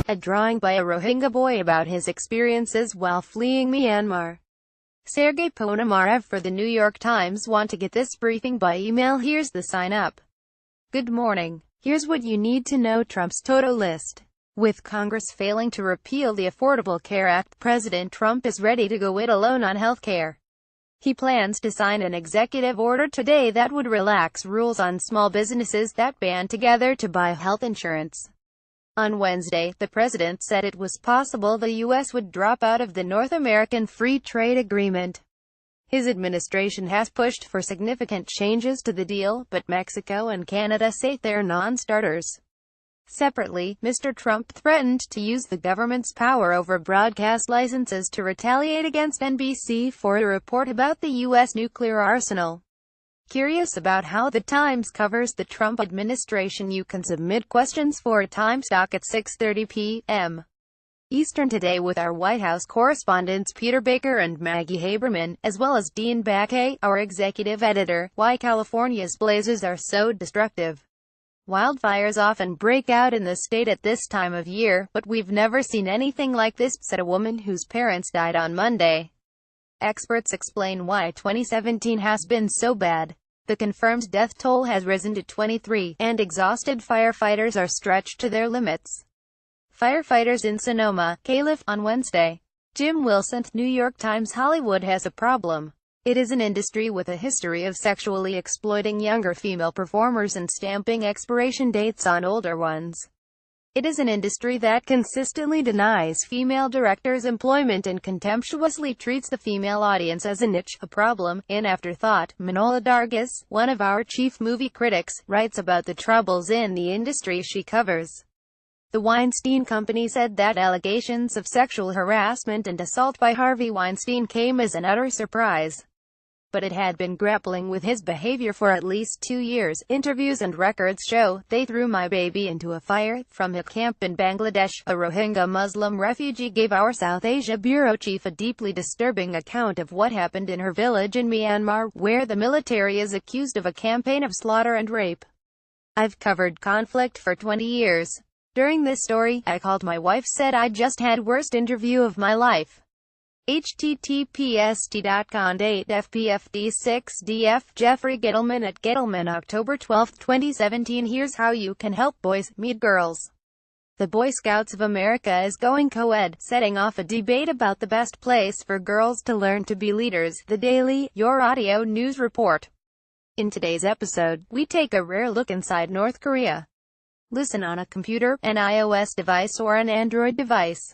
a drawing by a Rohingya boy about his experiences while fleeing Myanmar. Sergei Ponomarev for the New York Times. Want to get this briefing by email? Here's the sign up. Good morning. Here's what you need to know. Trump's Toto list. With Congress failing to repeal the Affordable Care Act, President Trump is ready to go it alone on health care. He plans to sign an executive order today that would relax rules on small businesses that band together to buy health insurance. On Wednesday, the president said it was possible the U.S. would drop out of the North American Free Trade Agreement. His administration has pushed for significant changes to the deal, but Mexico and Canada say they're non-starters. Separately, Mr. Trump threatened to use the government's power over broadcast licenses to retaliate against NBC for a report about the U.S. nuclear arsenal. Curious about how the Times covers the Trump administration? You can submit questions for a Times doc at 6:30 p.m. Eastern today with our White House correspondents Peter Baker and Maggie Haberman, as well as Dean Baquet, our executive editor. Why California's blazes are so destructive. Wildfires often break out in the state at this time of year, but we've never seen anything like this, said a woman whose parents died on Monday. Experts explain why 2017 has been so bad. The confirmed death toll has risen to 23, and exhausted firefighters are stretched to their limits. Firefighters in Sonoma, Calif, on Wednesday. Jim Wilson, New York Times. Hollywood has a problem. It is an industry with a history of sexually exploiting younger female performers and stamping expiration dates on older ones. It is an industry that consistently denies female directors employment and contemptuously treats the female audience as a niche, a problem, an afterthought. Manola Dargis, one of our chief movie critics, writes about the troubles in the industry she covers. The Weinstein Company said that allegations of sexual harassment and assault by Harvey Weinstein came as an utter surprise. But it had been grappling with his behavior for at least 2 years. Interviews and records show, "They threw my baby into a fire," from a camp in Bangladesh. A Rohingya Muslim refugee gave our South Asia bureau chief a deeply disturbing account of what happened in her village in Myanmar, where the military is accused of a campaign of slaughter and rape. "I've covered conflict for 20 years. During this story, I called my wife, said I just had worst interview of my life." https://t.con/8fpfd6df Jeffrey Gettleman at Gettleman, October 12, 2017. Here's how you can help boys meet girls. The Boy Scouts of America is going co-ed, setting off a debate about the best place for girls to learn to be leaders. The Daily, your audio news report. In today's episode, we take a rare look inside North Korea. Listen on a computer, an iOS device or an Android device.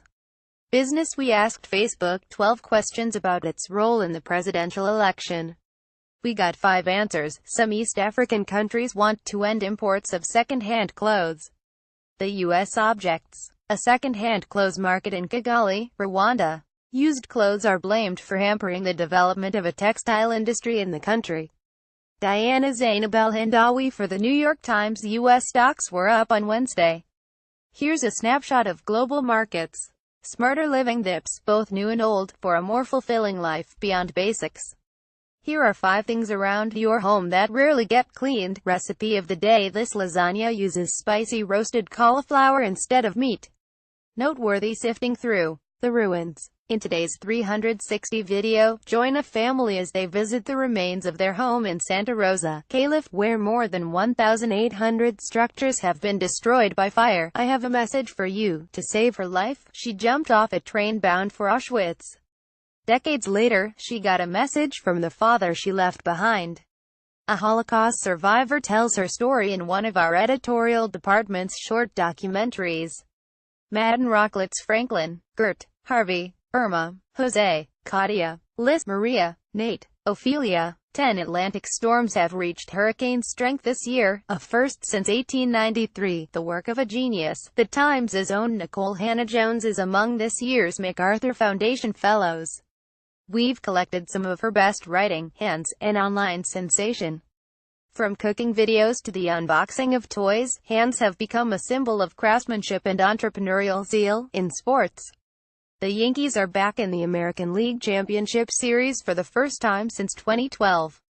Business. We asked Facebook 12 questions about its role in the presidential election. We got 5 answers. Some East African countries want to end imports of second-hand clothes. The U.S. objects a second-hand clothes market in Kigali, Rwanda. Used clothes are blamed for hampering the development of a textile industry in the country. Diana Zainab El-Hindawi for the New York Times. U.S. stocks were up on Wednesday. Here's a snapshot of global markets. Smarter living dips, both new and old, for a more fulfilling life beyond basics. Here are 5 things around your home that rarely get cleaned. Recipe of the day. This lasagna uses spicy roasted cauliflower instead of meat. Noteworthy. Sifting through the ruins. In today's 360 video, join a family as they visit the remains of their home in Santa Rosa, Calif, where more than 1,800 structures have been destroyed by fire. I have a message for you. To save her life, she jumped off a train bound for Auschwitz. Decades later, she got a message from the father she left behind. A Holocaust survivor tells her story in one of our editorial department's short documentaries. Madden Rocklets. Franklin, Gert, Harvey, Irma, Jose, Claudia, Liz, Maria, Nate, Ophelia. 10 Atlantic storms have reached hurricane strength this year, a first since 1893. The work of a genius. The Times' own Nicole Hannah-Jones is among this year's MacArthur Foundation Fellows. We've collected some of her best writing. Hands, an online sensation. From cooking videos to the unboxing of toys, hands have become a symbol of craftsmanship and entrepreneurial zeal. In sports, the Yankees are back in the American League Championship Series for the first time since 2012.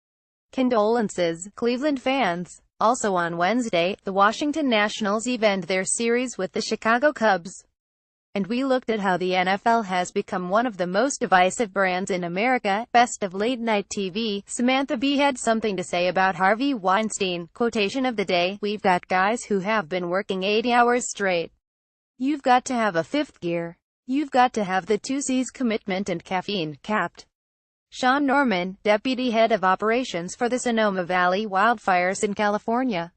Condolences, Cleveland fans. Also on Wednesday, the Washington Nationals end their series with the Chicago Cubs. And we looked at how the NFL has become one of the most divisive brands in America. Best of late-night TV, Samantha Bee had something to say about Harvey Weinstein. Quotation of the day: "We've got guys who have been working 80 hours straight. You've got to have a fifth gear. You've got to have the 2C's commitment and caffeine." Capped. Sean Norman, deputy head of operations for the Sonoma Valley wildfires in California.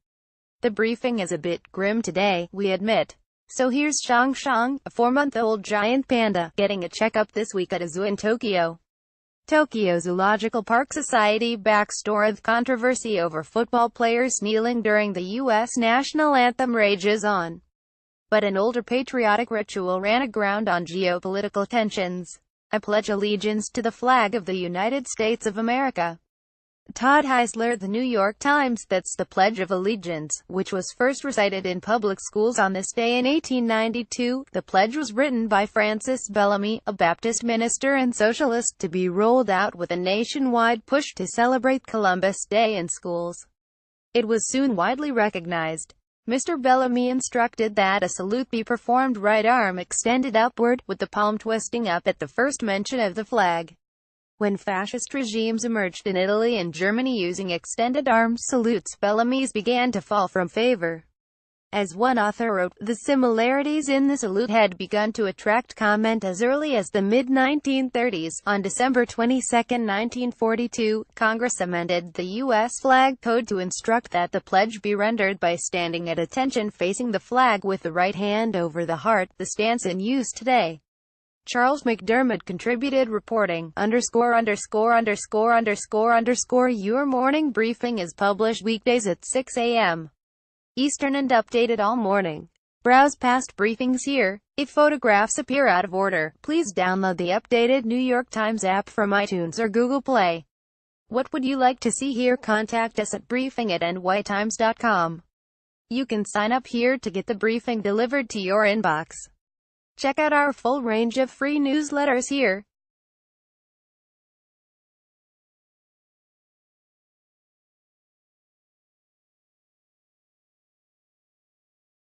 "The briefing is a bit grim today, we admit. So here's Shang Shang, a 4-month-old giant panda, getting a checkup this week at a zoo in Tokyo. Tokyo Zoological Park Society backstory: of controversy over football players kneeling during the U.S. national anthem rages on. But an older patriotic ritual ran aground on geopolitical tensions. I pledge allegiance to the flag of the United States of America." Todd Heisler, The New York Times. That's the Pledge of Allegiance, which was first recited in public schools on this day in 1892. The pledge was written by Francis Bellamy, a Baptist minister and socialist, to be rolled out with a nationwide push to celebrate Columbus Day in schools. It was soon widely recognized. Mr. Bellamy instructed that a salute be performed right arm extended upward, with the palm twisting up at the first mention of the flag. When fascist regimes emerged in Italy and Germany using extended arm salutes, Bellamy's began to fall from favor. As one author wrote, the similarities in the salute had begun to attract comment as early as the mid-1930s. On December 22, 1942, Congress amended the U.S. flag code to instruct that the pledge be rendered by standing at attention facing the flag with the right hand over the heart, the stance in use today. Charles McDermott contributed reporting. Your morning briefing is published weekdays at 6 a.m. Eastern and updated all morning. Browse past briefings here. If photographs appear out of order, please download the updated New York Times app from iTunes or Google Play. What would you like to see here? Contact us at briefing@nytimes.com. You can sign up here to get the briefing delivered to your inbox. Check out our full range of free newsletters here.